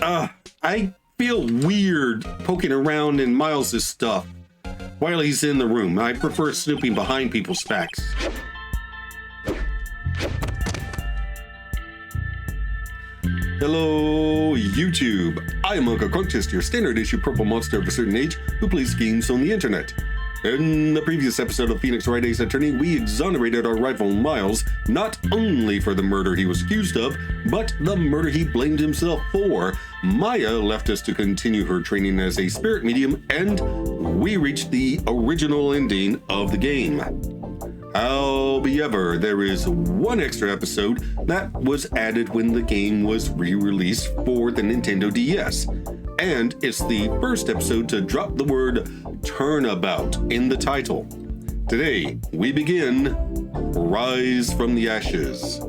I feel weird poking around in Miles's stuff while he's in the room. I prefer snooping behind people's backs. Hello, YouTube. I'm Unca Crunk, just your standard issue purple monster of a certain age who plays games on the internet. In the previous episode of Phoenix Wright Ace Attorney, we exonerated our rival Miles, not only for the murder he was accused of, but the murder he blamed himself for. Maya left us to continue her training as a spirit medium, and we reached the original ending of the game. However, there is one extra episode that was added when the game was re-released for the Nintendo DS. And it's the first episode to drop the word turnabout in the title. Today, we begin Rise from the Ashes.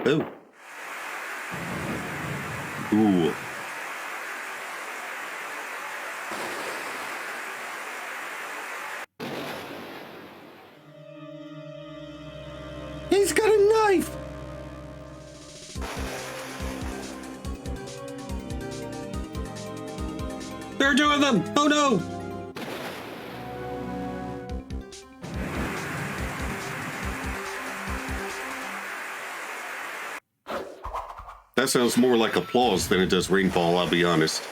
Oh. Ooh. He's got a knife! There are two of them! Oh no! That sounds more like applause than it does rainfall, I'll be honest.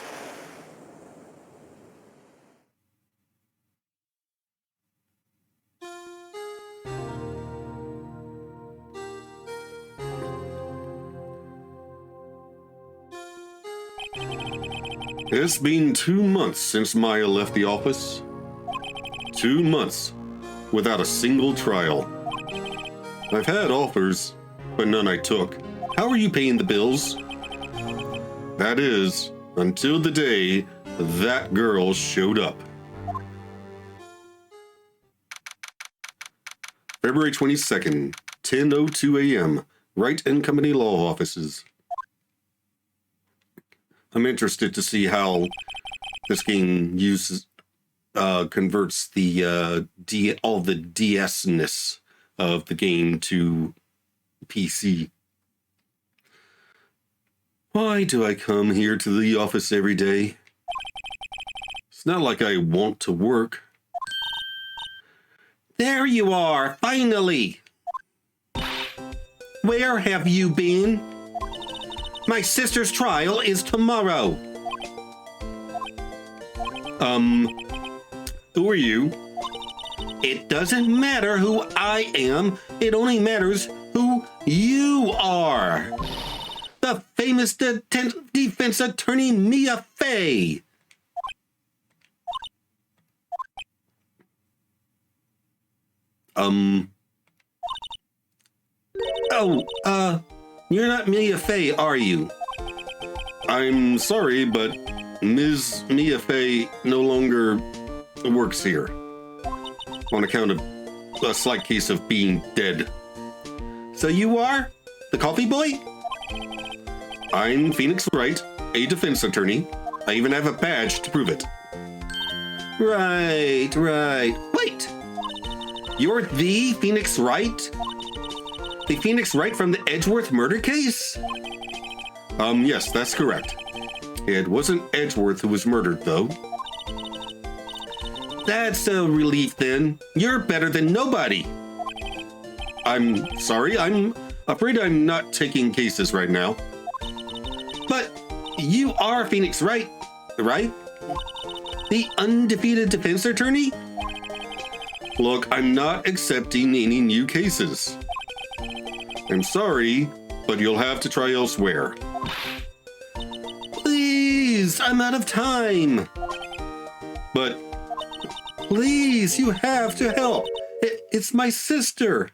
It's been 2 months since Maya left the office. 2 months without a single trial. I've had offers, but none I took. How are you paying the bills? That is, until the day that girl showed up. February 22nd, 10:02 a.m., Wright & Company Law Offices. I'm interested to see how this game converts the all the DS-ness of the game to PC. Why do I come here to the office every day? It's not like I want to work. There you are, finally! Where have you been? My sister's trial is tomorrow. Who are you? It doesn't matter who I am. It only matters who you are. The famous defense attorney Mia Fey. You're not Mia Fey, are you? I'm sorry, but Ms. Mia Fey no longer works here on account of a slight case of being dead. So you are? The coffee boy? I'm Phoenix Wright, a defense attorney. I even have a badge to prove it. Right. Wait! You're the Phoenix Wright? The Phoenix Wright from the Edgeworth murder case? Yes, that's correct. It wasn't Edgeworth who was murdered, though. That's a relief, then. You're better than nobody. I'm sorry, I'm afraid I'm not taking cases right now. But you are Phoenix Wright, right? The undefeated defense attorney? Look, I'm not accepting any new cases. I'm sorry, but you'll have to try elsewhere. Please, I'm out of time. But please, you have to help. It's my sister.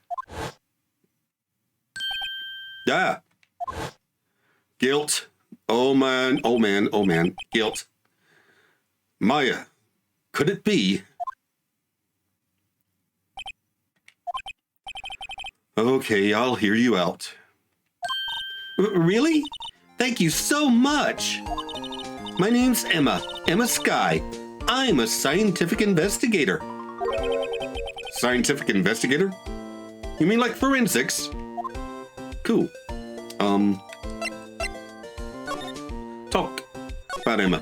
Ah. Guilt. Oh man, guilt. Maya, could it be? Okay, I'll hear you out. Really? Thank you so much. My name's Emma Sky. I'm a scientific investigator. Scientific investigator? You mean like forensics? Cool. about Emma.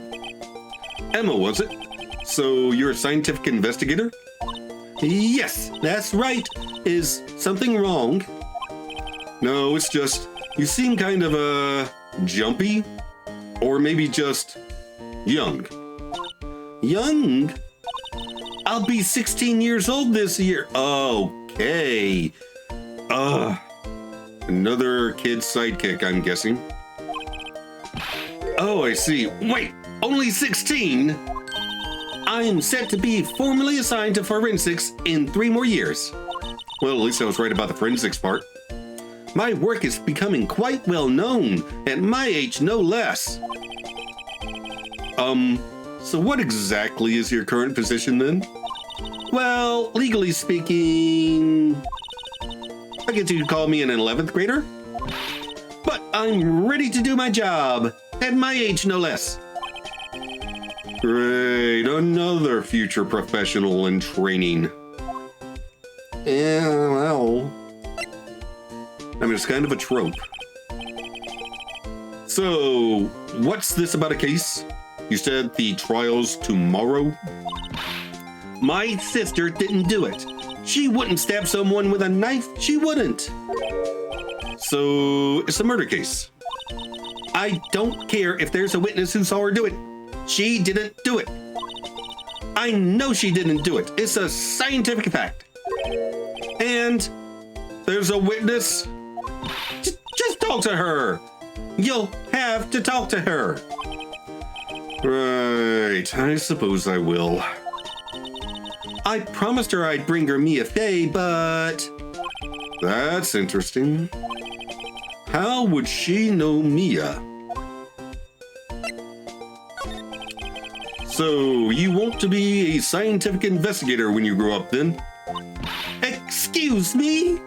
Emma, was it? So you're a scientific investigator? Yes, that's right. Is something wrong? No, it's just you seem kind of jumpy, or maybe just young. Young? I'll be 16 years old this year. Okay. Another kid sidekick, I'm guessing. Oh, I see. Wait, only 16? I'm set to be formally assigned to forensics in 3 more years. Well, at least I was right about the forensics part. My work is becoming quite well known, at my age no less. So what exactly is your current position then? Well, legally speaking, I guess you'd call me an 11th grader. But I'm ready to do my job, at my age no less. Great, another future professional in training. Yeah, well, I mean, it's kind of a trope. So, what's this about a case? You said the trial's tomorrow? My sister didn't do it. She wouldn't stab someone with a knife. She wouldn't. So, it's a murder case. I don't care if there's a witness who saw her do it. She didn't do it. I know she didn't do it. It's a scientific fact. And there's a witness. Just talk to her. You'll have to talk to her. Right, I suppose I will. I promised her I'd bring her Mia Fey, but... That's interesting. How would she know Mia? So, you want to be a scientific investigator when you grow up, then? Excuse me?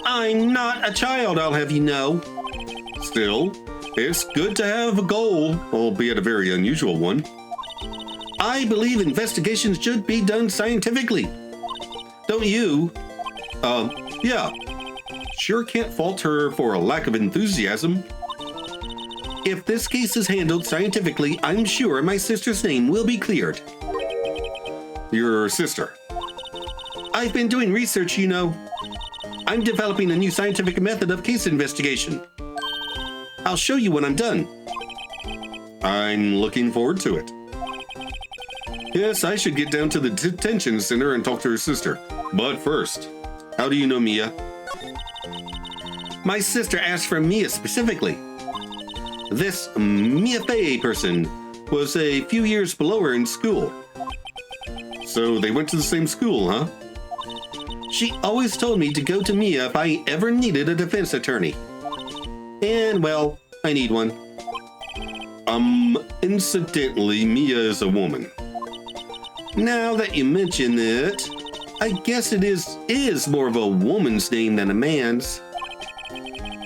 I'm not a child, I'll have you know. Still, it's good to have a goal, albeit a very unusual one. I believe investigations should be done scientifically. Don't you? Yeah. Sure can't fault her for a lack of enthusiasm. If this case is handled scientifically, I'm sure my sister's name will be cleared. Your sister? I've been doing research, you know. I'm developing a new scientific method of case investigation. I'll show you when I'm done. I'm looking forward to it. Yes, I should get down to the detention center and talk to her sister. But first, how do you know Mia? My sister asked for Mia specifically. This Mia Fey person was a few years below her in school. So they went to the same school, huh? She always told me to go to Mia if I ever needed a defense attorney. And, well, I need one. Incidentally, Mia is a woman. Now that you mention it, I guess it is more of a woman's name than a man's.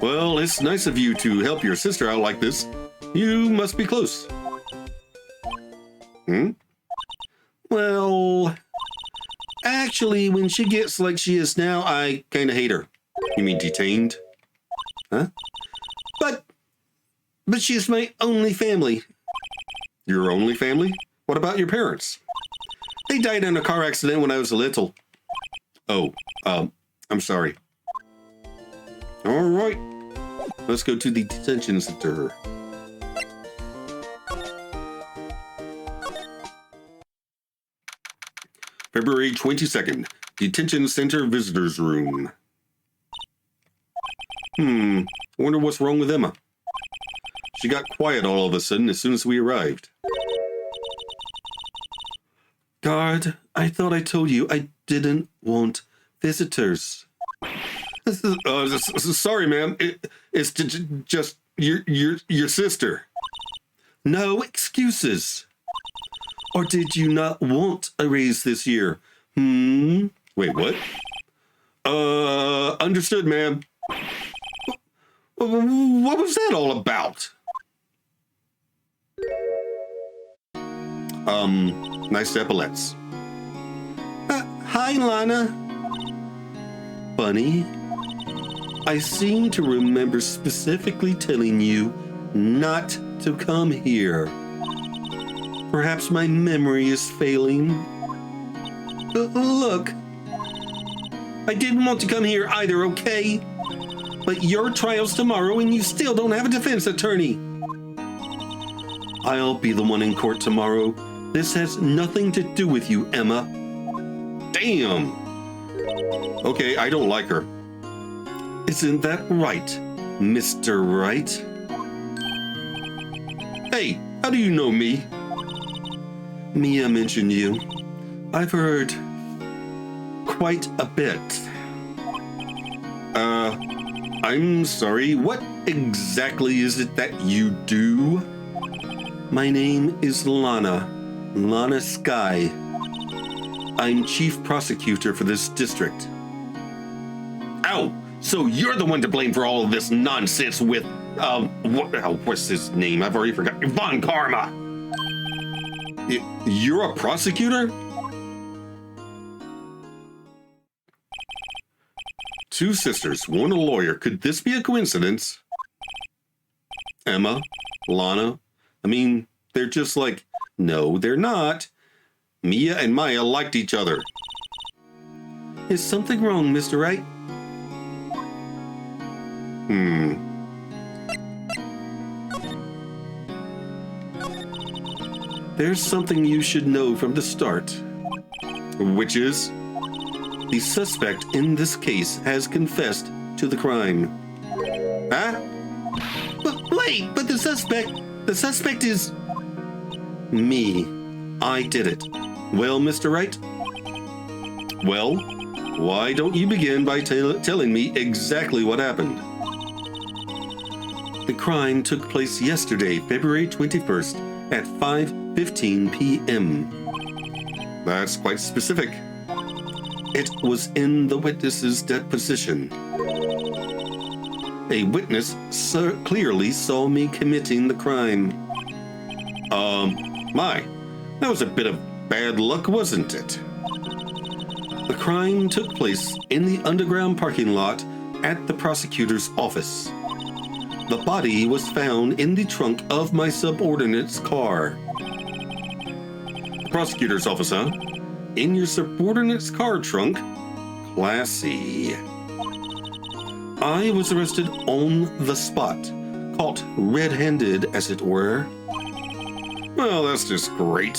Well, it's nice of you to help your sister out like this. You must be close. Well, actually, when she gets like she is now, I kind of hate her. You mean detained? Huh? But she's my only family. Your only family? What about your parents? They died in a car accident when I was little. Oh, I'm sorry. All right. Let's go to the detention center. February 22nd, detention center visitors room. I wonder what's wrong with Emma. She got quiet all of a sudden as soon as we arrived. Guard, I thought I told you I didn't want visitors. Sorry, ma'am. It's just your sister. No excuses. Or did you not want a raise this year? Wait, what? Understood, ma'am. What was that all about? Nice epaulets. Hi, Lana. Bunny, I seem to remember specifically telling you not to come here. Perhaps my memory is failing. Look, I didn't want to come here either, okay? But your trial's tomorrow and you still don't have a defense attorney. I'll be the one in court tomorrow. This has nothing to do with you, Emma. Damn. Okay, I don't like her. Isn't that right, Mr. Wright? Hey, how do you know me? Mia mentioned you. I've heard quite a bit. I'm sorry, what exactly is it that you do? My name is Lana Sky. I'm chief prosecutor for this district. Ow! So you're the one to blame for all of this nonsense with, what's his name? I've already forgotten. Von Karma! You're a prosecutor? Two sisters, one a lawyer. Could this be a coincidence? Emma, Lana, I mean, they're just like, no, they're not. Mia and Maya liked each other. Is something wrong, Mr. Wright? There's something you should know from the start. Which is? The suspect in this case has confessed to the crime. Huh? But wait, but the suspect is... Me. I did it. Well, Mr. Wright? Well, why don't you begin by telling me exactly what happened? The crime took place yesterday, February 21st at 5:15 p.m. That's quite specific. It was in the witness's deposition. A witness clearly saw me committing the crime. That was a bit of bad luck, wasn't it? The crime took place in the underground parking lot at the prosecutor's office. The body was found in the trunk of my subordinate's car. Prosecutor's office, huh? In your subordinate's car trunk? Classy. I was arrested on the spot, caught red-handed, as it were. Well, that's just great.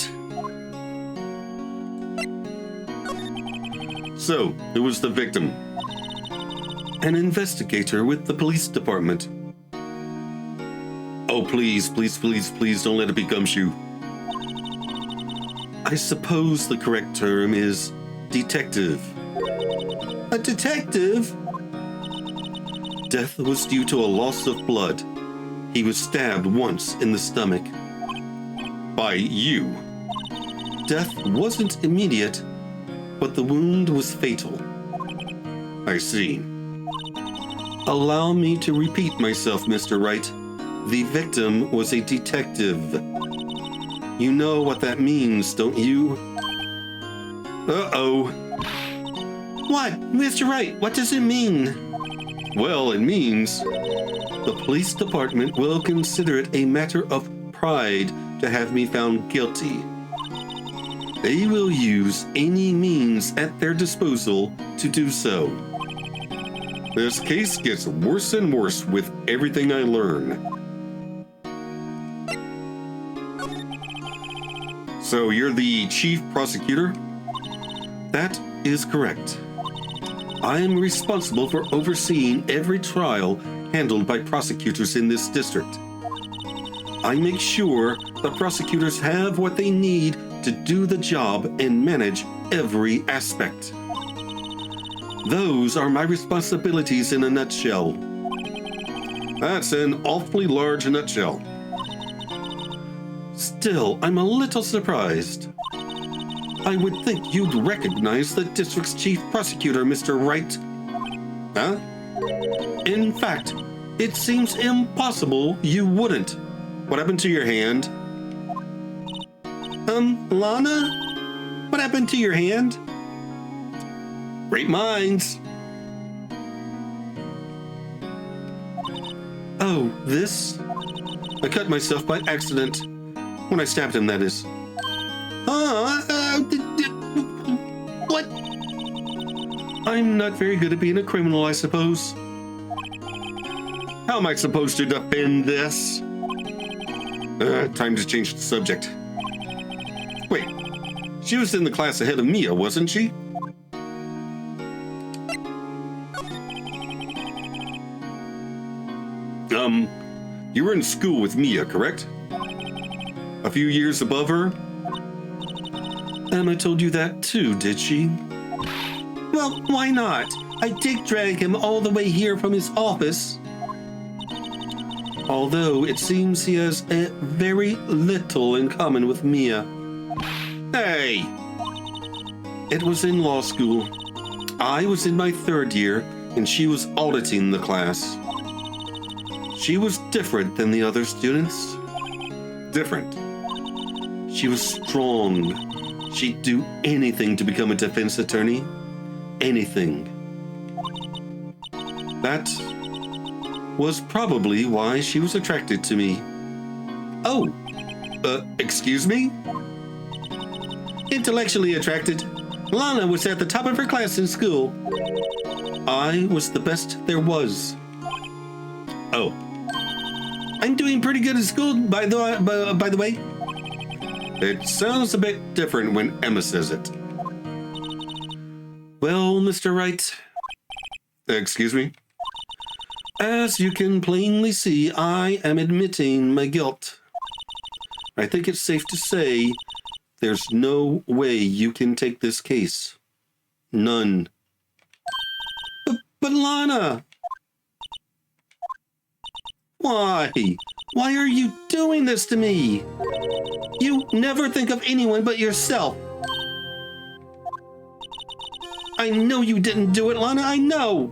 So, who was the victim? An investigator with the police department. Oh, please don't let it be Gumshoe. I suppose the correct term is detective. A detective? Death was due to a loss of blood. He was stabbed once in the stomach. By you. Death wasn't immediate, but the wound was fatal. I see. Allow me to repeat myself, Mr. Wright. The victim was a detective. You know what that means, don't you? Uh-oh. What? Mr. Wright, what does it mean? Well, it means the police department will consider it a matter of pride to have me found guilty. They will use any means at their disposal to do so. This case gets worse and worse with everything I learn. So you're the chief prosecutor? That is correct. I am responsible for overseeing every trial handled by prosecutors in this district. I make sure the prosecutors have what they need to do the job and manage every aspect. Those are my responsibilities in a nutshell. That's an awfully large nutshell. Still, I'm a little surprised. I would think you'd recognize the district's chief prosecutor, Mr. Wright. Huh? In fact, it seems impossible you wouldn't. What happened to your hand? Lana? What happened to your hand? Great minds. Oh, this? I cut myself by accident. When I stabbed him, that is. I'm not very good at being a criminal, I suppose. How am I supposed to defend this? Time to change the subject. Wait, she was in the class ahead of Mia, wasn't she? You were in school with Mia, correct? A few years above her? Emma told you that too, did she? Well, why not? I did drag him all the way here from his office. Although it seems he has very little in common with Mia. Hey! It was in law school. I was in my 3rd year, and she was auditing the class. She was different than the other students. Different. She was strong. She'd do anything to become a defense attorney. Anything. That was probably why she was attracted to me. Oh, excuse me? Intellectually attracted. Lana was at the top of her class in school. I was the best there was. Oh. I'm doing pretty good at school, by the way. It sounds a bit different when Emma says it. Well, Mr. Wright. Excuse me? As you can plainly see, I am admitting my guilt. I think it's safe to say there's no way you can take this case. None. But Lana! Why? Why are you doing this to me? You never think of anyone but yourself. I know you didn't do it, Lana, I know.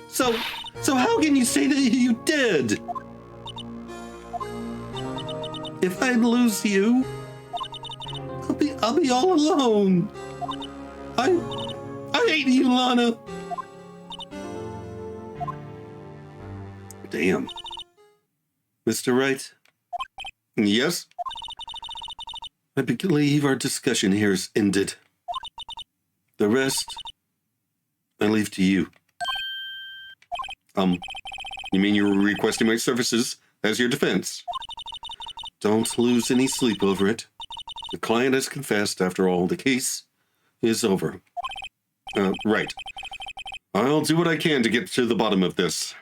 So how can you say that you did? If I lose you, I'll be all alone. I hate you, Lana. Damn. Mr. Wright? Yes? I believe our discussion here is ended. The rest, I leave to you. You mean you were requesting my services as your defense? Don't lose any sleep over it. The client has confessed, after all. The case is over. Right. I'll do what I can to get to the bottom of this.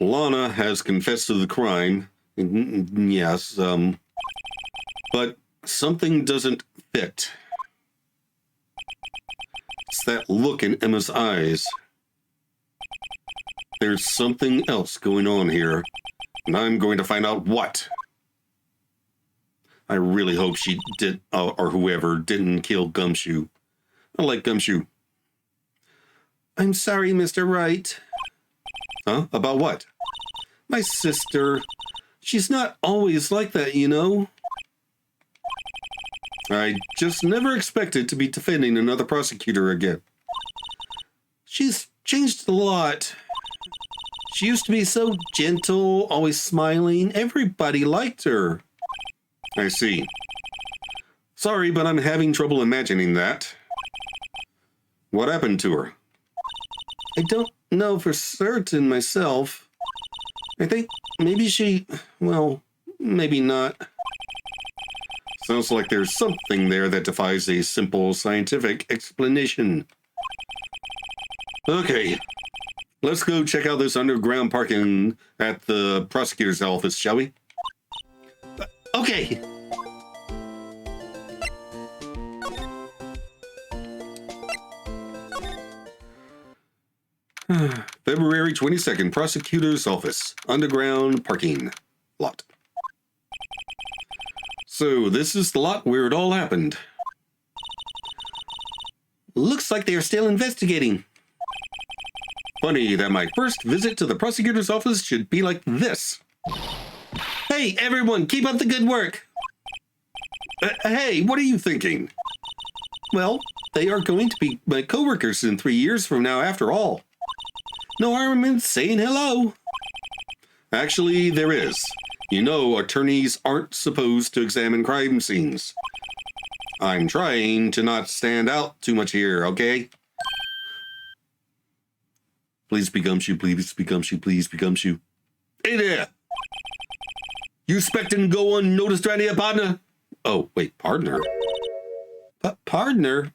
Lana has confessed to the crime. Yes, but something doesn't fit. It's that look in Emma's eyes. There's something else going on here, and I'm going to find out what. I really hope she did, or whoever, didn't kill Gumshoe. I like Gumshoe. I'm sorry, Mr. Wright. Huh? About what? My sister. She's not always like that, you know. I just never expected to be defending another prosecutor again. She's changed a lot. She used to be so gentle, always smiling. Everybody liked her. I see. Sorry, but I'm having trouble imagining that. What happened to her? I don't know for certain myself. I think maybe she... well, maybe not. Sounds like there's something there that defies a simple scientific explanation. Okay, let's go check out this underground parking at the prosecutor's office, shall we? Okay. February 22nd, prosecutor's office, underground parking lot. So this is the lot where it all happened. Looks like they are still investigating. Funny that my first visit to the prosecutor's office should be like this. Hey, everyone, keep up the good work. Hey, what are you thinking? Well, they are going to be my coworkers in 3 years from now after all. No harm in saying hello. Actually, there is. You know, attorneys aren't supposed to examine crime scenes. I'm trying to not stand out too much here, okay? Please be Gumshoe, please be Gumshoe, please be Gumshoe. Hey there! You expecting to go unnoticed right here, partner? Oh, wait, partner? Partner?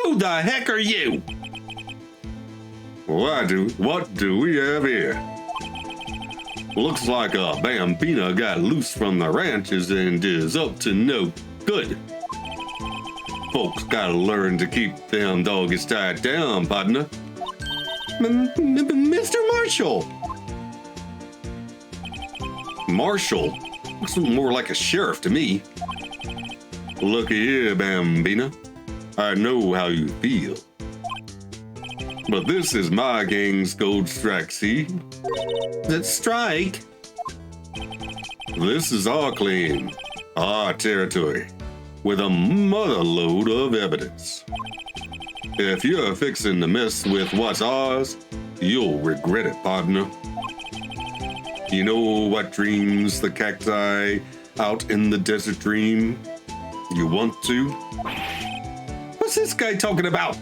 Who the heck are you? What do we have here? Looks like a Bambina got loose from the ranches and is up to no good. Folks gotta learn to keep them doggies tied down, partner. Mr. Marshall! Marshall? Looks more like a sheriff to me. Looky here, Bambina. I know how you feel. But this is my gang's gold strike, see? That strike? This is our claim, our territory, with a mother load of evidence. If you're fixing to mess with what's ours, you'll regret it, partner. You know what dreams the cacti out in the desert dream? You want to? What's this guy talking about?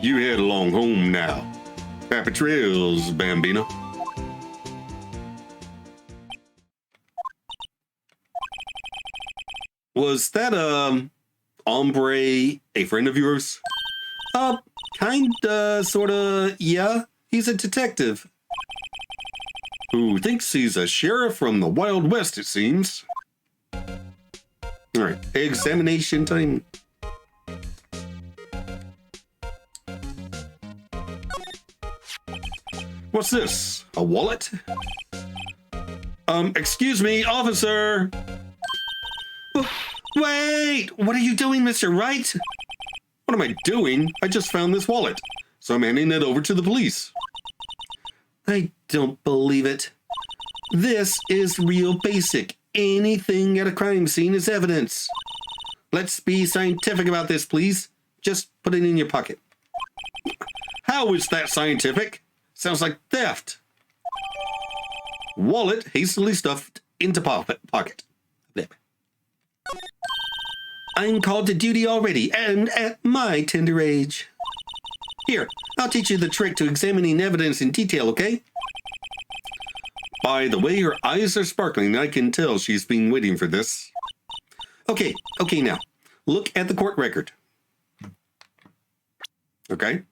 You head along home now. Happy trails, Bambina. Was that, hombre a friend of yours? Kinda, sorta, yeah. He's a detective. Who thinks he's a sheriff from the Wild West, it seems. Alright, examination time. What's this? A wallet? Excuse me, officer! Wait! What are you doing, Mr. Wright? What am I doing? I just found this wallet, so I'm handing it over to the police. I don't believe it. This is real basic. Anything at a crime scene is evidence. Let's be scientific about this, please. Just put it in your pocket. How is that scientific? Sounds like theft. Wallet hastily stuffed into pocket. There. I'm called to duty already, and at my tender age. Here, I'll teach you the trick to examining evidence in detail, okay? By the way her eyes are sparkling, I can tell she's been waiting for this. Okay now. Look at the court record. Okay?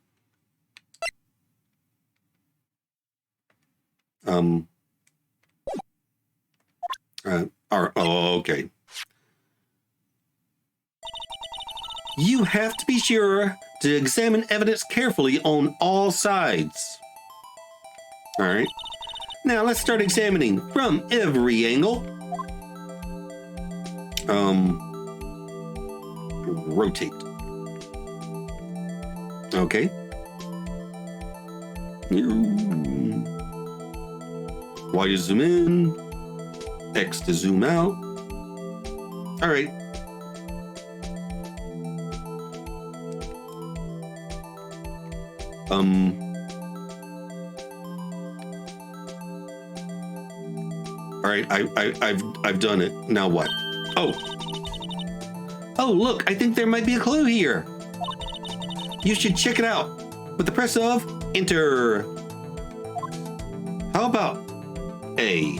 Okay. You have to be sure to examine evidence carefully on all sides. All right. Now let's start examining from every angle. Rotate. Okay. Y to zoom in, X to zoom out. All right. All right, I've done it. Now what? Oh, look, I think there might be a clue here. You should check it out with the press of enter. How about A?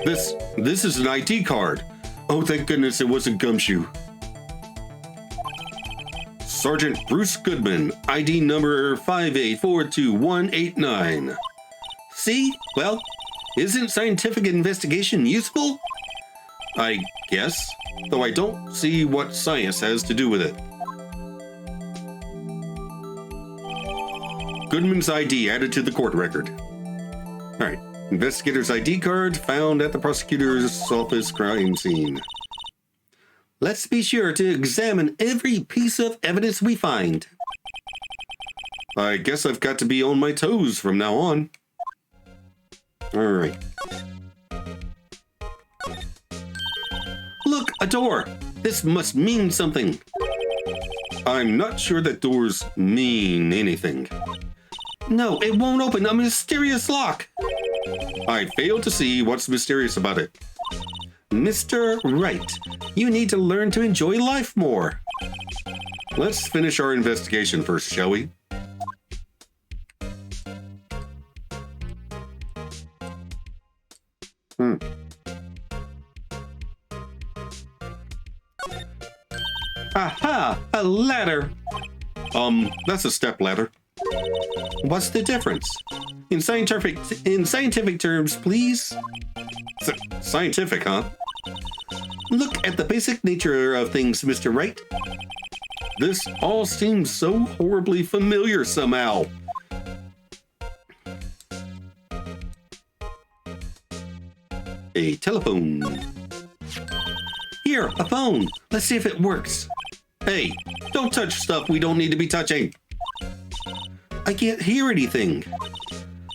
This is an ID card. Oh, thank goodness it wasn't Gumshoe. Sergeant Bruce Goodman, ID number 5842189. See? Well, isn't scientific investigation useful? I guess, though I don't see what science has to do with it. Goodman's ID added to the court record. All right. Investigator's ID card found at the prosecutor's office crime scene. Let's be sure to examine every piece of evidence we find. I guess I've got to be on my toes from now on. All right. Look, a door. This must mean something. I'm not sure that doors mean anything. No, it won't open. A mysterious lock. I fail to see what's mysterious about it. Mr. Wright, you need to learn to enjoy life more. Let's finish our investigation first, shall we? Aha! A ladder! That's a step ladder. What's the difference? In scientific terms, please? Scientific, huh? Look at the basic nature of things, Mr. Wright. This all seems so horribly familiar somehow. A telephone. Here, a phone. Let's see if it works. Hey, don't touch stuff we don't need to be touching. I can't hear anything.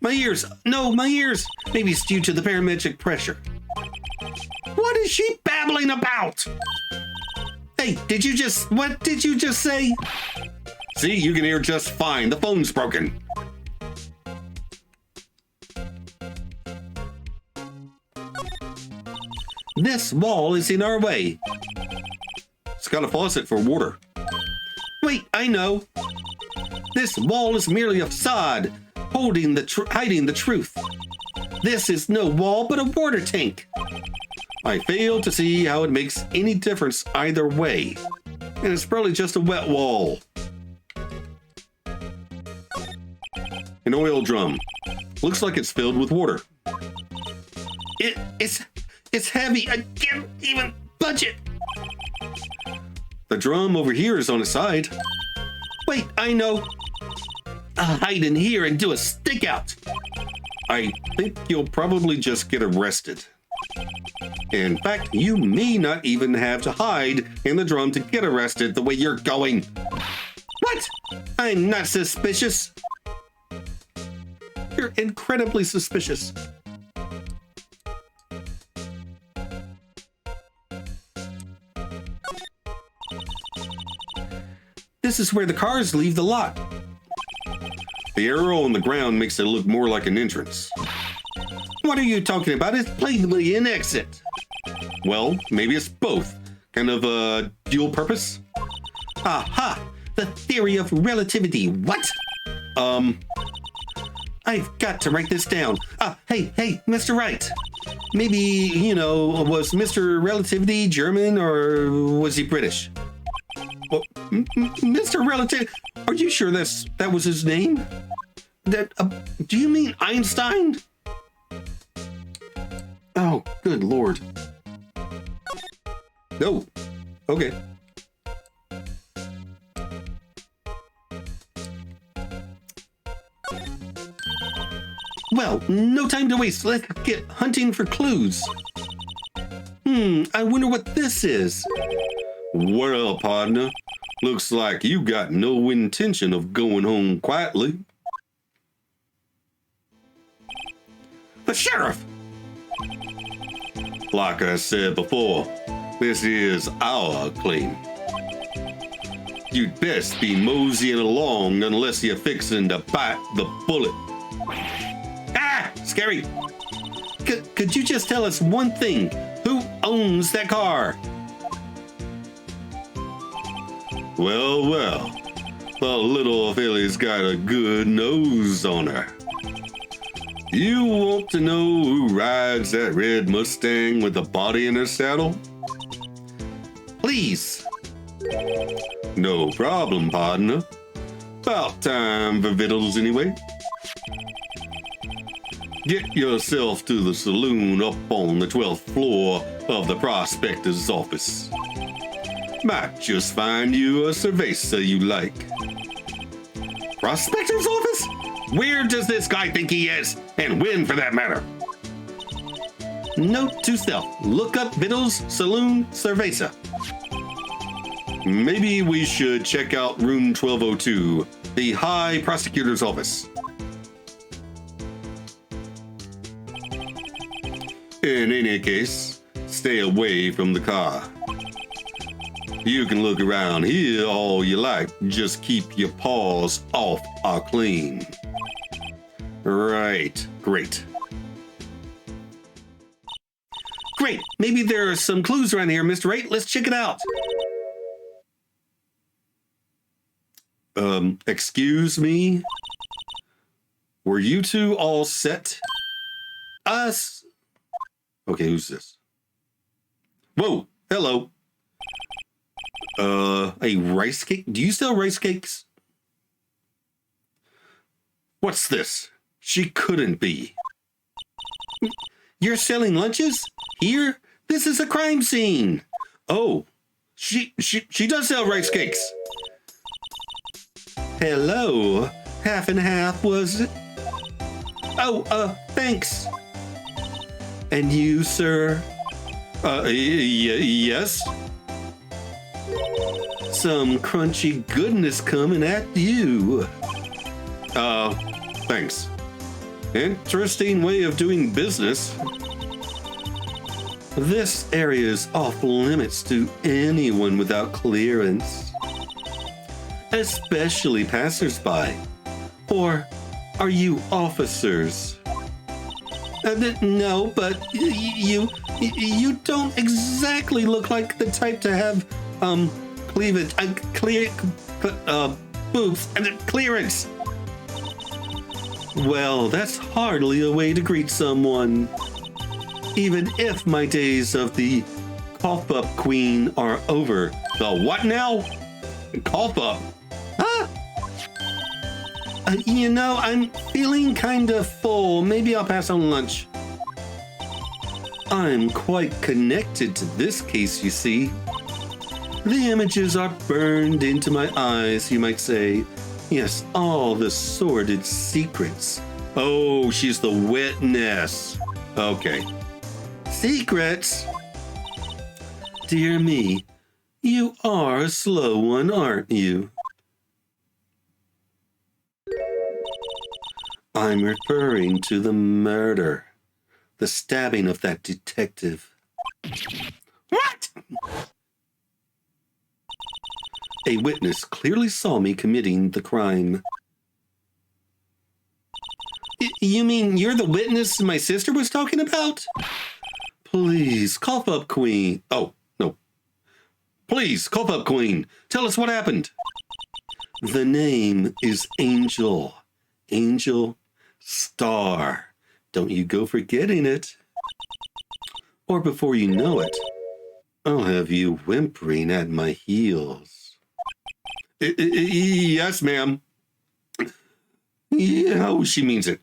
My ears. No, my ears. Maybe it's due to the barometric pressure. What is she babbling about? Hey, what did you just say? See, you can hear just fine. The phone's broken. This wall is in our way. It's got a faucet for water. Wait, I know. This wall is merely a facade, hiding the truth. This is no wall, but a water tank. I fail to see how it makes any difference either way. And it's probably just a wet wall. An oil drum. Looks like it's filled with water. It's heavy. I can't even budge it. The drum over here is on its side. Wait, I know. I'll hide in here and do a stick out. I think you'll probably just get arrested. In fact, you may not even have to hide in the drum to get arrested the way you're going. What? I'm not suspicious. You're incredibly suspicious. This is where the cars leave the lot. The arrow on the ground makes it look more like an entrance. What are you talking about? It's plainly an exit. Well, maybe it's both. Kind of a dual purpose? Aha! The theory of relativity. What? I've got to write this down. Hey, Mr. Wright. Maybe, was Mr. Relativity German or was he British? Well, Mr. Relative, are you sure that was his name? Do you mean Einstein? Oh, good Lord. No. Okay. Well, no time to waste. Let's get hunting for clues. I wonder what this is. Well, partner, looks like you got no intention of going home quietly. The sheriff! Like I said before, this is our claim. You'd best be moseying along unless you're fixing to bite the bullet. Ah! Scary! Could you just tell us one thing? Who owns that car? Well, the little filly's got a good nose on her. You want to know who rides that red Mustang with the body in her saddle? Please. No problem, partner. About time for victuals anyway. Get yourself to the saloon up on the 12th floor of the prospector's office. Might just find you a cerveza you like. Prospector's office? Where does this guy think he is? And when, for that matter? Note to self. Look up Vittles Saloon Cerveza. Maybe we should check out room 1202, the High Prosecutor's office. In any case, stay away from the car. You can look around here all you like. Just keep your paws off our claim. Right. Great. Great. Maybe there are some clues around here, Mr. Wright. Let's check it out. Excuse me? Were you two all set? Us? Okay, who's this? Whoa, hello. A rice cake? Do you sell rice cakes? What's this? She couldn't be. You're selling lunches? Here? This is a crime scene. Oh, she does sell rice cakes. Hello. Half and half, was it? Oh, thanks. And you, sir? Yes? Some crunchy goodness coming at you. Thanks. Interesting way of doing business. This area is off limits to anyone without clearance, especially passersby. Or are you officers? No, but you don't exactly look like the type to have cleavage, boobs and clearance. Well, that's hardly a way to greet someone. Even if my days of the cough-up queen are over. The what now? Cough-up? Huh? You know, I'm feeling kind of full. Maybe I'll pass on lunch. I'm quite connected to this case, you see. The images are burned into my eyes, you might say. Yes, all the sordid secrets. Oh, she's the witness. Okay. Secrets? Dear me, you are a slow one, aren't you? I'm referring to the murder, the stabbing of that detective. What? A witness clearly saw me committing the crime. You mean you're the witness my sister was talking about? Please, cough up, Queen. Oh, no. Please, cough up, Queen. Tell us what happened. The name is Angel. Angel Star. Don't you go forgetting it. Or before you know it, I'll have you whimpering at my heels. Yes, ma'am. Yeah, oh, she means it.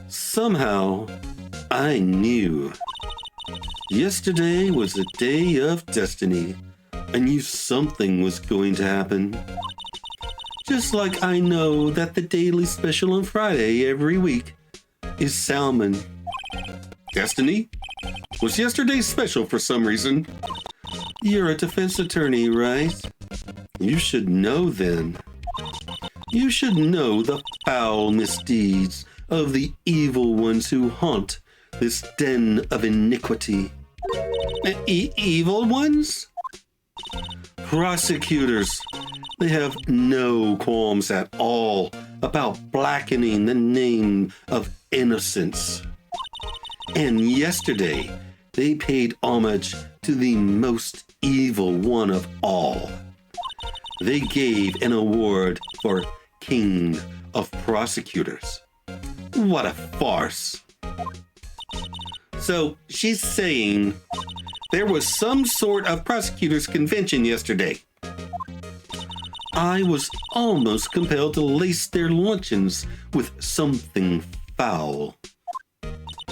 Somehow, I knew. Yesterday was a day of destiny. I knew something was going to happen. Just like I know that the daily special on Friday every week is salmon. Destiny? Was yesterday's special for some reason? You're a defense attorney, right? You should know then. You should know the foul misdeeds of the evil ones who haunt this den of iniquity. Evil ones? Prosecutors. They have no qualms at all about blackening the name of innocence. And yesterday, they paid homage to the most evil one of all. They gave an award for King of Prosecutors. What a farce. So she's saying there was some sort of prosecutors' convention yesterday. I was almost compelled to lace their luncheons with something foul.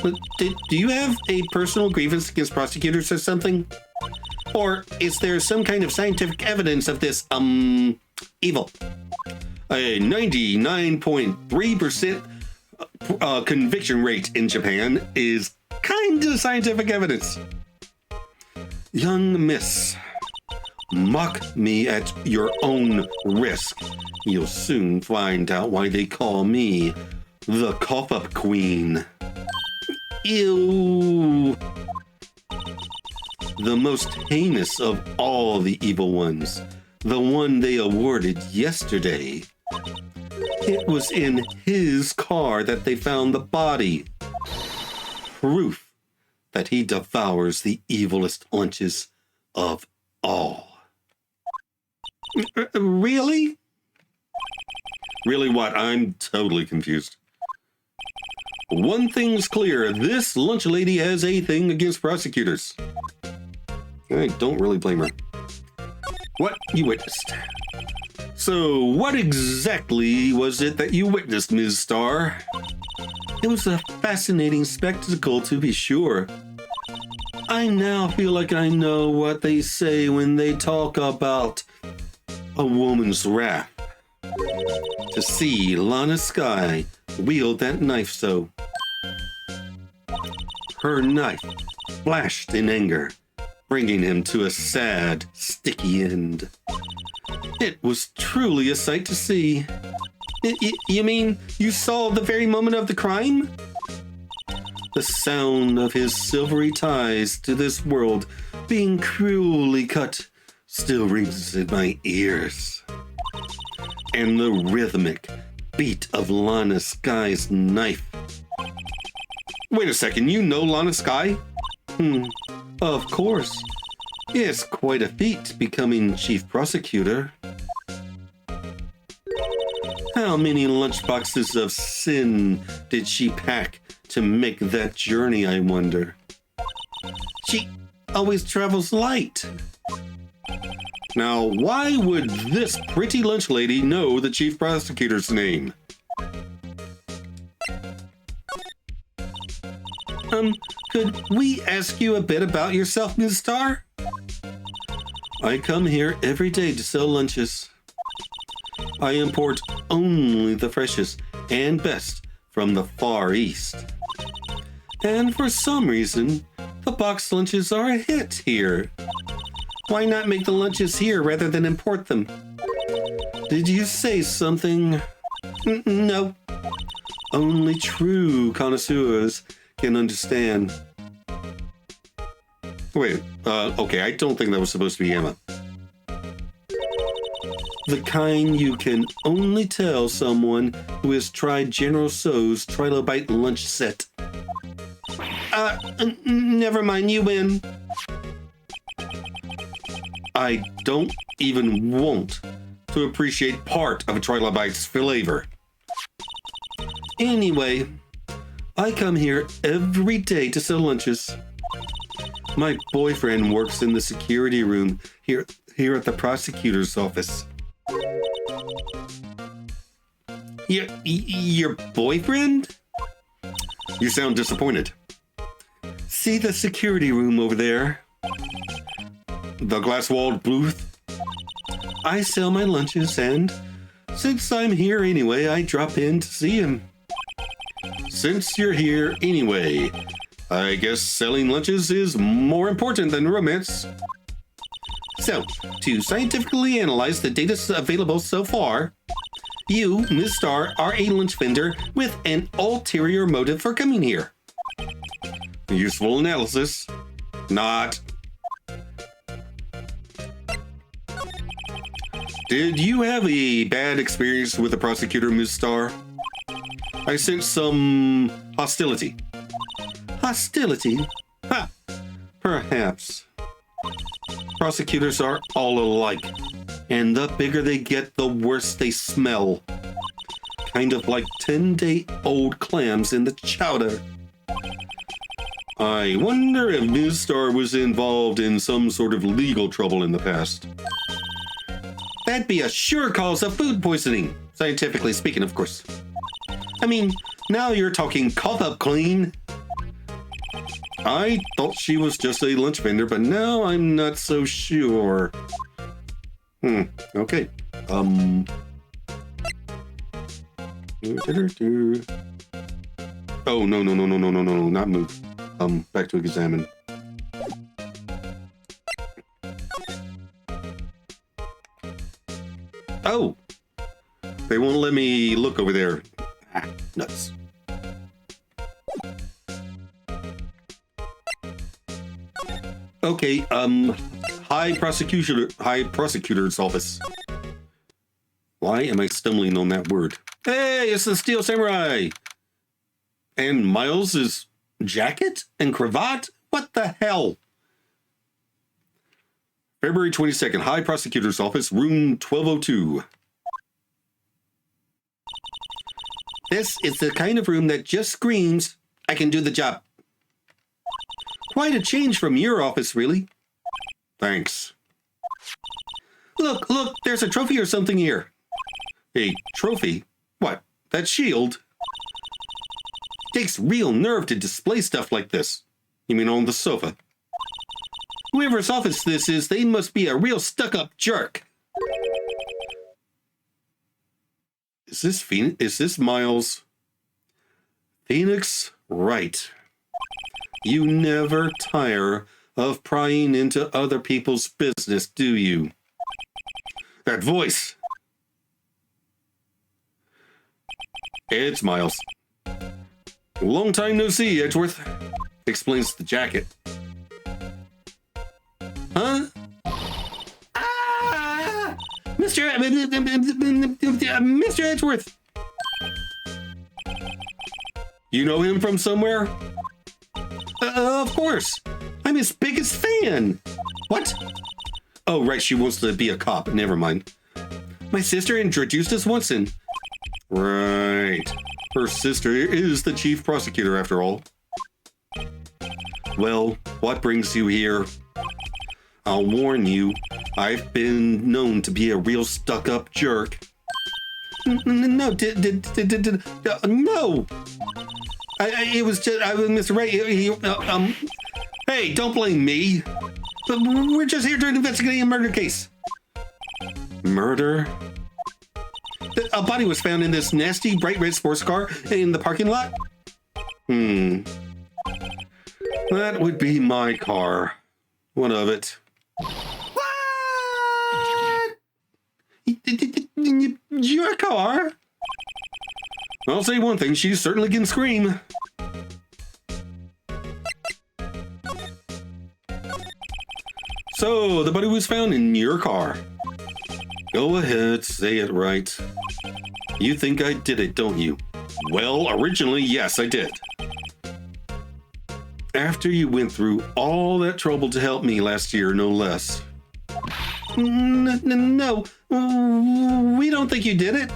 But do you have a personal grievance against prosecutors or something? Or is there some kind of scientific evidence of this, evil? A 99.3% conviction rate in Japan is kind of scientific evidence. Young miss, mock me at your own risk. You'll soon find out why they call me the cough-up queen. Ew. The most heinous of all the evil ones, the one they awarded yesterday. It was in his car that they found the body. Proof that he devours the evilest lunches of all. Really? Really what? I'm totally confused. One thing's clear, this lunch lady has a thing against prosecutors. I don't really blame her. What you witnessed? So, what exactly was it that you witnessed, Ms. Starr? It was a fascinating spectacle, to be sure. I now feel like I know what they say when they talk about a woman's wrath. To see Lana Skye wield that knife so. Her knife flashed in anger, bringing him to a sad, sticky end. It was truly a sight to see. You mean you saw the very moment of the crime? The sound of his silvery ties to this world being cruelly cut still rings in my ears. And the rhythmic beat of Lana Skye's knife. Wait a second, you know Lana Skye? Of course. It's quite a feat becoming chief prosecutor. How many lunchboxes of sin did she pack to make that journey, I wonder? She always travels light. Now, why would this pretty lunch lady know the chief prosecutor's name? Could we ask you a bit about yourself, Ms. Starr? I come here every day to sell lunches. I import only the freshest and best from the Far East. And for some reason, the box lunches are a hit here. Why not make the lunches here rather than import them? Did you say something? No. Only true connoisseurs can understand. Wait, okay, I don't think that was supposed to be Emma. The kind you can only tell someone who has tried General Tso's Trilobite lunch set. Never mind, you win. I don't even want to appreciate part of a Trilobite's flavor. Anyway, I come here every day to sell lunches. My boyfriend works in the security room here at the prosecutor's office. Your boyfriend? You sound disappointed. See the security room over there? The glass-walled booth? I sell my lunches and, since I'm here anyway, I drop in to see him. Since you're here anyway, I guess selling lunches is more important than romance. So, to scientifically analyze the data available so far, you, Ms. Starr, are a lunch vendor with an ulterior motive for coming here. Useful analysis. Not. Did you have a bad experience with the prosecutor, Ms. Starr? I sense some hostility. Hostility? Ha! Perhaps. Prosecutors are all alike, and the bigger they get, the worse they smell. Kind of like 10-day-old clams in the chowder. I wonder if Ms. Starr was involved in some sort of legal trouble in the past. That'd be a sure cause of food poisoning, scientifically speaking, of course. I mean, now you're talking cough up clean. I thought she was just a lunch vendor, but now I'm not so sure. Okay. Oh, no, not move. Back to examine. Oh! They won't let me look over there. Ah, nuts. Okay, High Prosecutor's Office. Why am I stumbling on that word? Hey, it's the Steel Samurai! And Miles's jacket and cravat? What the hell? February 22nd, High Prosecutor's Office, room 1202. This is the kind of room that just screams, I can do the job. Quite a change from your office, really. Thanks. Look, there's a trophy or something here. A trophy? What, that shield? Takes real nerve to display stuff like this. You mean on the sofa? Whoever's office this is, they must be a real stuck-up jerk. Is this Miles? Phoenix Wright. You never tire of prying into other people's business, do you? That voice. It's Miles. Long time no see, Edgeworth. Explains the jacket. Huh? Ah! Mr. Edgeworth! You know him from somewhere? Of course. I'm his biggest fan. What? Oh, right, she wants to be a cop. Never mind. My sister introduced us once and... Right. Her sister is the chief prosecutor, after all. Well, what brings you here? I'll warn you, I've been known to be a real stuck-up jerk. No, no. It was just, Mr. Wright, hey, don't blame me. We're just here to investigate a murder case. Murder? A body was found in this nasty bright red sports car in the parking lot? That would be my car. One of it. What? Your car? I'll say one thing, she certainly can scream. So, the body was found in your car. Go ahead, say it right. You think I did it, don't you? Well, originally, yes, I did. After you went through all that trouble to help me last year, no less. No, we don't think you did it.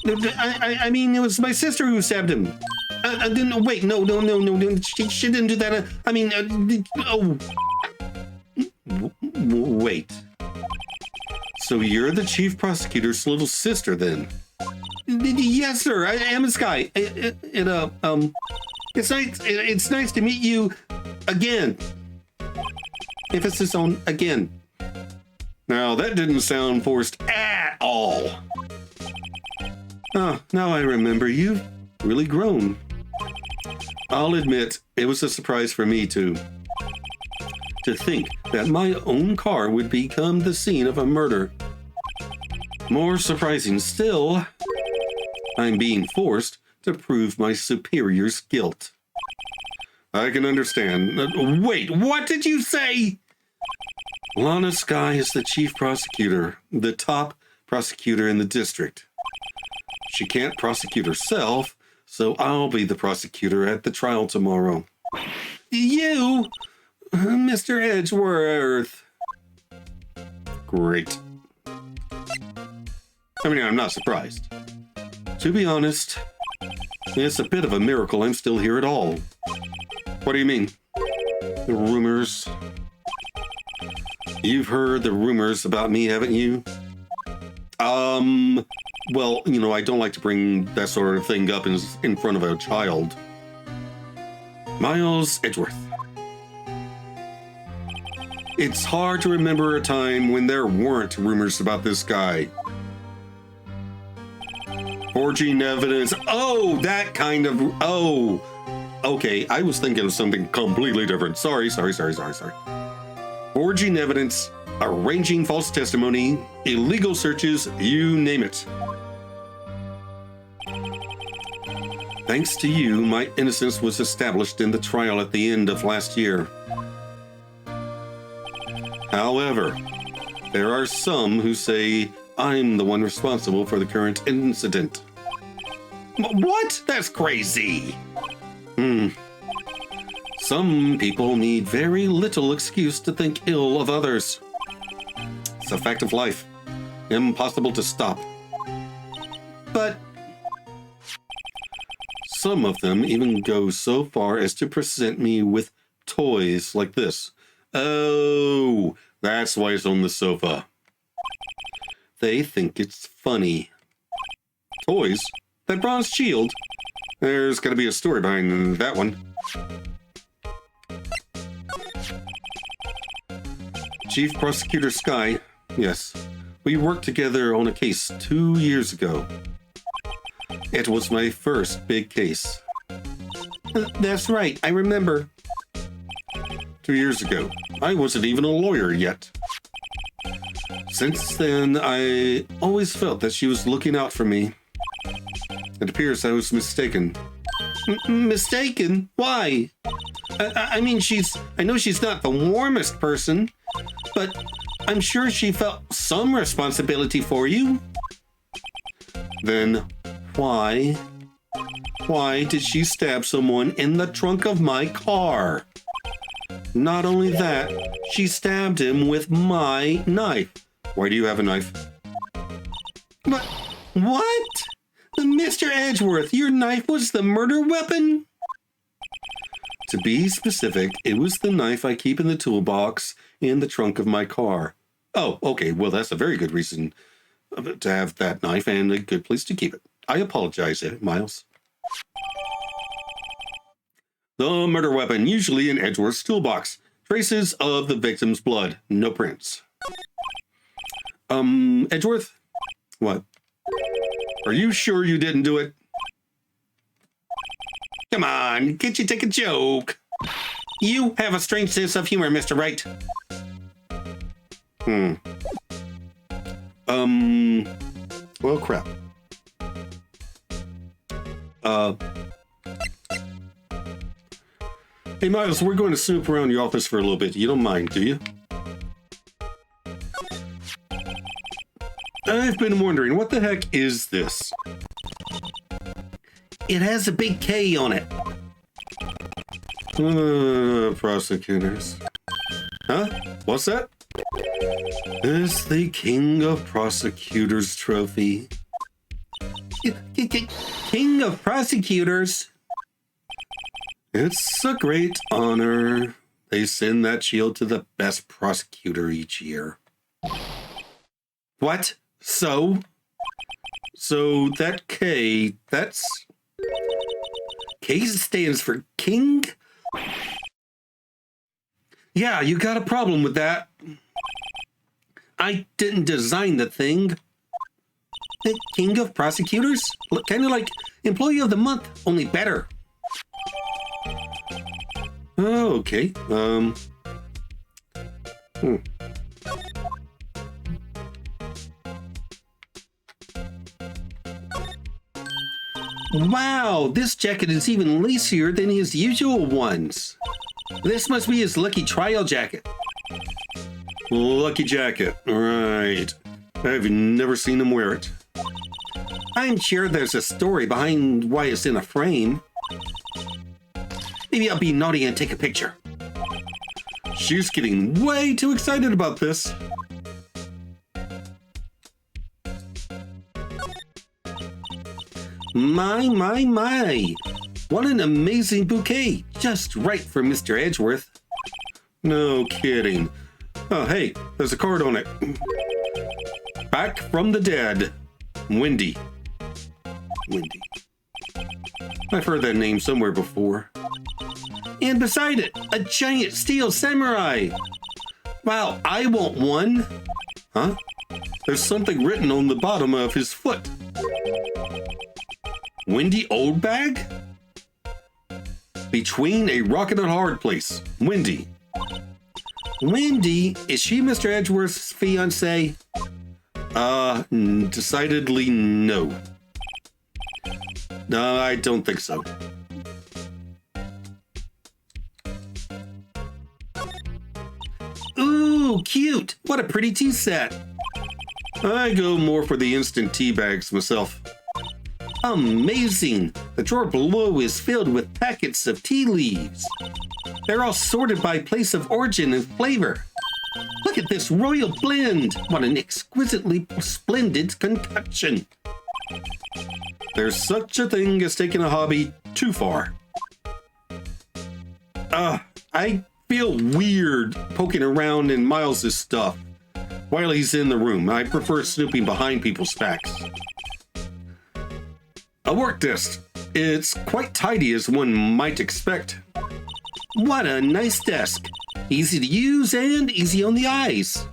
I mean, it was my sister who stabbed him. Wait, no, she didn't do that. Wait. So you're the chief prosecutor's little sister, then? Yes, sir. I am this guy. It's nice to meet you again. Emphasis on again. Now, that didn't sound forced at all. Oh, now I remember. You've really grown. I'll admit, it was a surprise for me, too. To think that my own car would become the scene of a murder. More surprising still, I'm being forced to prove my superior's guilt. I can understand. Wait, what did you say? Lana Skye is the chief prosecutor, the top prosecutor in the district. She can't prosecute herself, so I'll be the prosecutor at the trial tomorrow. You, Mr. Edgeworth. Great. I mean, I'm not surprised. To be honest, it's a bit of a miracle I'm still here at all. What do you mean? The rumors. You've heard the rumors about me, haven't you? Well, you know, I don't like to bring that sort of thing up in front of a child. Miles Edgeworth. It's hard to remember a time when there weren't rumors about this guy. Forging evidence. Oh, that kind of... Oh, okay. I was thinking of something completely different. Sorry. Forging evidence, arranging false testimony, illegal searches, you name it. Thanks to you, my innocence was established in the trial at the end of last year. However, there are some who say I'm the one responsible for the current incident. What? That's crazy. Some people need very little excuse to think ill of others. It's a fact of life. Impossible to stop. But some of them even go so far as to present me with toys like this. Oh, that's why it's on the sofa. They think it's funny. Toys? That bronze shield? There's got to be a story behind that one. Chief Prosecutor Sky, yes. We worked together on a case 2 years ago. It was my first big case. That's right, I remember. 2 years ago. I wasn't even a lawyer yet. Since then, I always felt that she was looking out for me. It appears I was mistaken. Mistaken? Why? I mean, I know she's not the warmest person, but I'm sure she felt some responsibility for you. Then why did she stab someone in the trunk of my car? Not only that, she stabbed him with my knife. Why do you have a knife? But what? Mr. Edgeworth, your knife was the murder weapon? To be specific, it was the knife I keep in the toolbox in the trunk of my car. Oh, okay, well, that's a very good reason to have that knife and a good place to keep it. I apologize, Miles. The murder weapon, usually in Edgeworth's toolbox. Traces of the victim's blood, no prints. Edgeworth? What? Are you sure you didn't do it? Come on, can't you take a joke? You have a strange sense of humor, Mr. Wright. Well, crap. Hey, Miles, we're going to snoop around your office for a little bit. You don't mind, do you? I've been wondering, what the heck is this? It has a big K on it. Prosecutors. Huh? What's that? It's the King of Prosecutors trophy. King of Prosecutors? It's a great honor. They send that shield to the best prosecutor each year. What? So that K, that's... K stands for King? Yeah, you got a problem with that. I didn't design the thing. The King of Prosecutors? Kind of like Employee of the Month, only better. Oh, okay. Wow, this jacket is even lacier than his usual ones. This must be his lucky trial jacket. Lucky jacket, right. I've never seen him wear it. I'm sure there's a story behind why it's in a frame. Maybe I'll be naughty and take a picture. She's getting way too excited about this. My. What an amazing bouquet. Just right for Mr. Edgeworth. No kidding. Oh, hey, there's a card on it. Back from the dead. Wendy. I've heard that name somewhere before. And beside it, a giant steel samurai. Wow, I want one. Huh? There's something written on the bottom of his foot. Wendy Oldbag? Between a rock and a hard place. Wendy. Wendy? Is she Mr. Edgeworth's fiancée? Decidedly no. No, I don't think so. Ooh, Ooh, cute. What a pretty tea set. I go more for the instant tea bags myself. Amazing. The drawer below is filled with packets of tea leaves. They're all sorted by place of origin and flavor. Look at this royal blend. What an exquisitely splendid concoction. There's such a thing as taking a hobby too far. I feel weird poking around in Miles's stuff while he's in the room. I prefer snooping behind people's backs. A work desk. It's quite tidy as one might expect. What a nice desk. Easy to use and easy on the eyes.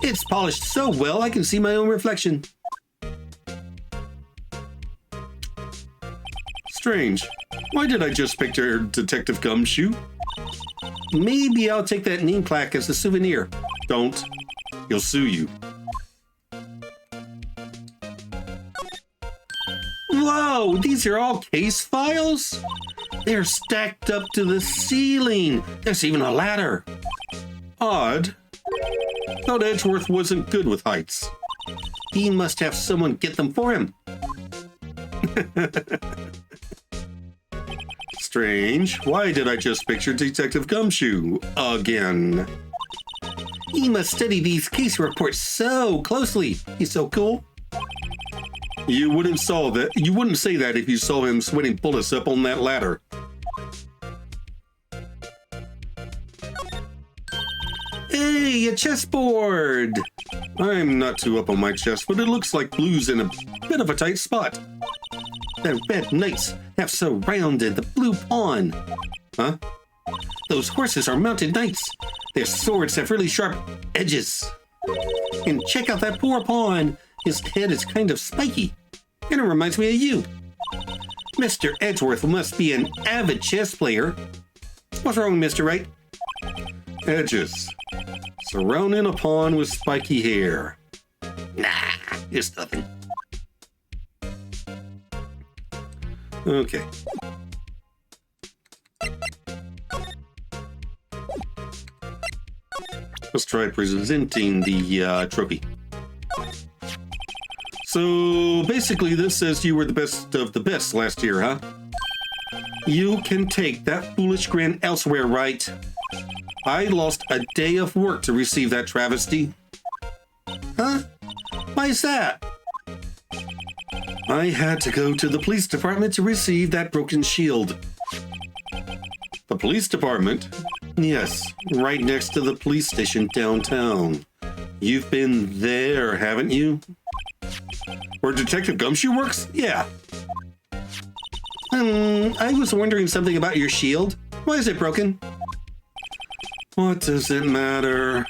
It's polished so well I can see my own reflection. Strange. Why did I just picture Detective Gumshoe? Maybe I'll take that name plaque as a souvenir. Don't. He'll sue you. Whoa, these are all case files? They're stacked up to the ceiling. There's even a ladder. Odd. Thought Edgeworth wasn't good with heights. He must have someone get them for him. Strange. Why did I just picture Detective Gumshoe again? He must study these case reports so closely. He's so cool. You wouldn't say that if you saw him sweating bullets up on that ladder. Hey, a chessboard! I'm not too up on my chess, but it looks like blue's in a bit of a tight spot. The red knights have surrounded the blue pawn. Huh? Those horses are mounted knights. Their swords have really sharp edges. And check out that poor pawn. His head is kind of spiky. And it reminds me of you. Mr. Edgeworth must be an avid chess player. What's wrong, Mr. Wright? Edges. Surrounding a pawn with spiky hair. Nah, it's nothing. Okay. Let's try presenting the trophy. So basically this says you were the best of the best last year, huh? You can take that foolish grin elsewhere, right? I lost a day of work to receive that travesty. Huh? Why is that? I had to go to the police department to receive that broken shield. The police department? Yes, right next to the police station downtown. You've been there, haven't you? Where Detective Gumshoe works? Yeah. I was wondering something about your shield. Why is it broken? What does it matter?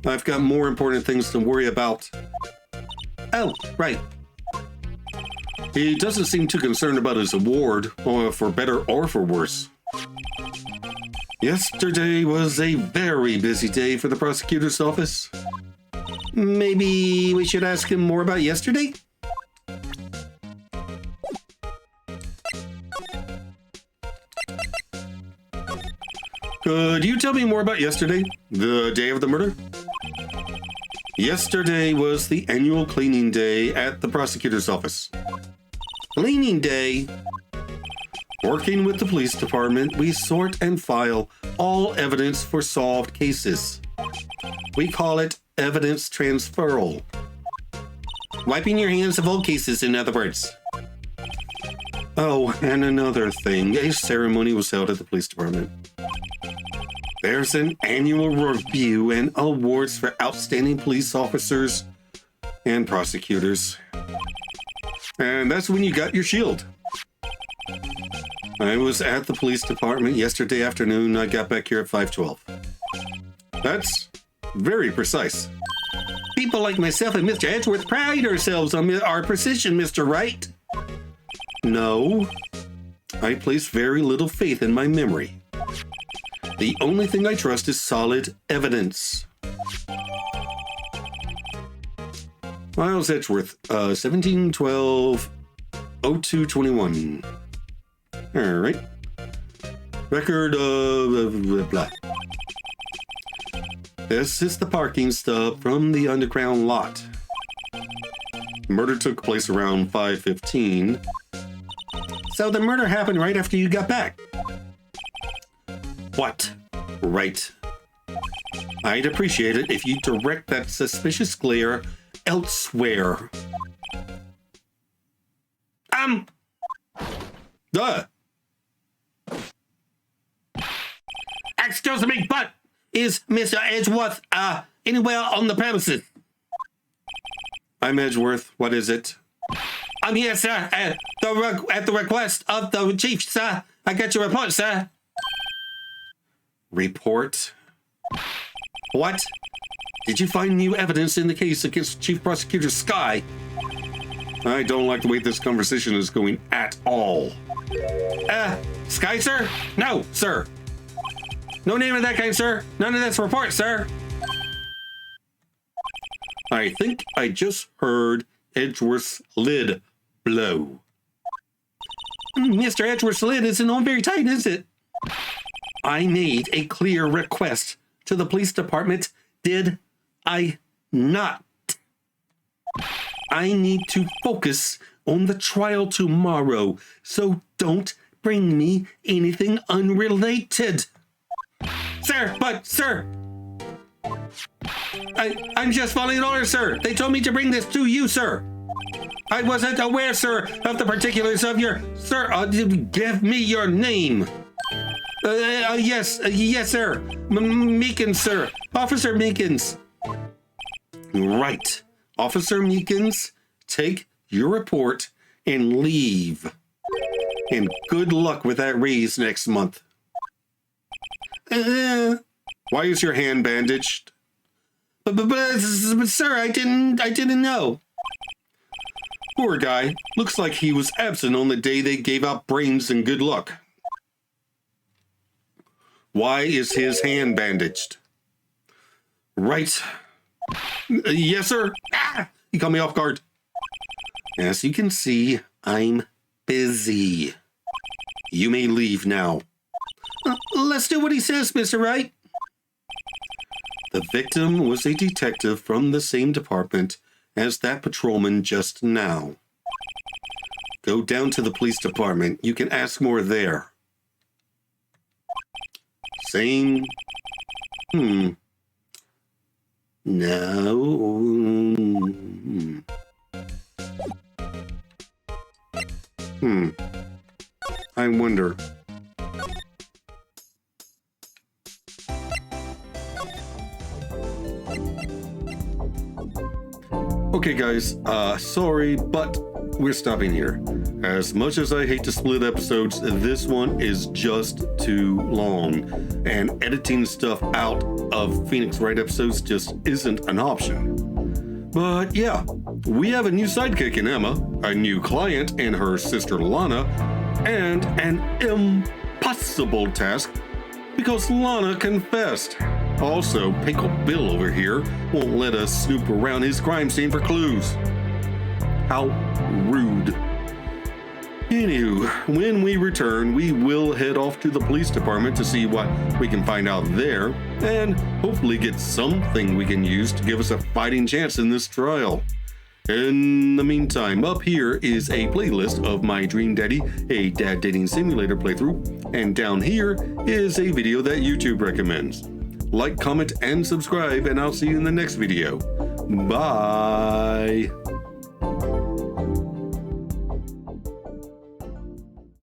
I've got more important things to worry about. Oh, right. He doesn't seem too concerned about his award, or for better or for worse. Yesterday was a very busy day for the prosecutor's office. Maybe we should ask him more about yesterday? Could you tell me more about yesterday, the day of the murder? Yesterday was the annual cleaning day at the prosecutor's office. Cleaning day? Working with the police department, we sort and file all evidence for solved cases. We call it evidence transferal. Wiping your hands of old cases, in other words. Oh, and another thing, a ceremony was held at the police department. There's an annual review and awards for outstanding police officers and prosecutors. And that's when you got your shield. I was at the police department yesterday afternoon. I got back here at 5:12. That's very precise. People like myself and Mr. Edgeworth pride ourselves on our precision, Mr. Wright. No, I place very little faith in my memory. The only thing I trust is solid evidence. Miles Edgeworth, 17/12/02/21. All right. Record of blah. This is the parking stub from the underground lot. Murder took place around 5:15. So the murder happened right after you got back. What? Right. I'd appreciate it if you direct that suspicious glare elsewhere. Excuse me, but is Mr. Edgeworth, anywhere on the premises? I'm Edgeworth. What is it? I'm here, sir, at the request of the chief, sir. I got your report, sir. Report? What? Did you find new evidence in the case against Chief Prosecutor Sky? I don't like the way this conversation is going at all. Sky, sir? No, sir. No name of that kind, sir. None of this report, sir. I think I just heard Edgeworth's lid blow. Mr. Edgeworth's lid isn't on very tight, is it? I made a clear request to the police department, did I not? I need to focus on the trial tomorrow, so don't bring me anything unrelated. Sir, I'm just following orders, sir. They told me to bring this to you, sir. I wasn't aware, sir, of the particulars of your... Sir, give me your name. Yes, sir. Meekins, sir. Officer Meekins. Right. Officer Meekins, take your report and leave. And good luck with that raise next month. Why is your hand bandaged? But sir, I didn't know. Poor guy. Looks like he was absent on the day they gave out brains and good luck. Why is his hand bandaged? Right. Yes, sir. You caught me off guard. As you can see, I'm busy. You may leave now. Let's do what he says, Mr. Wright. The victim was a detective from the same department as that patrolman just now. Go down to the police department. You can ask more there. Same. No. I wonder. Okay, guys, sorry, but we're stopping here. As much as I hate to split episodes, this one is just too long, and editing stuff out of Phoenix Wright episodes just isn't an option. But yeah, we have a new sidekick in Emma, a new client in her sister Lana, and an impossible task because Lana confessed. Also, Pickle Bill over here won't let us snoop around his crime scene for clues. How rude. Anywho, when we return, we will head off to the police department to see what we can find out there, and hopefully get something we can use to give us a fighting chance in this trial. In the meantime, up here is a playlist of my Dream Daddy, a dad dating simulator playthrough, and down here is a video that YouTube recommends. Like, comment, and subscribe, and I'll see you in the next video. Bye!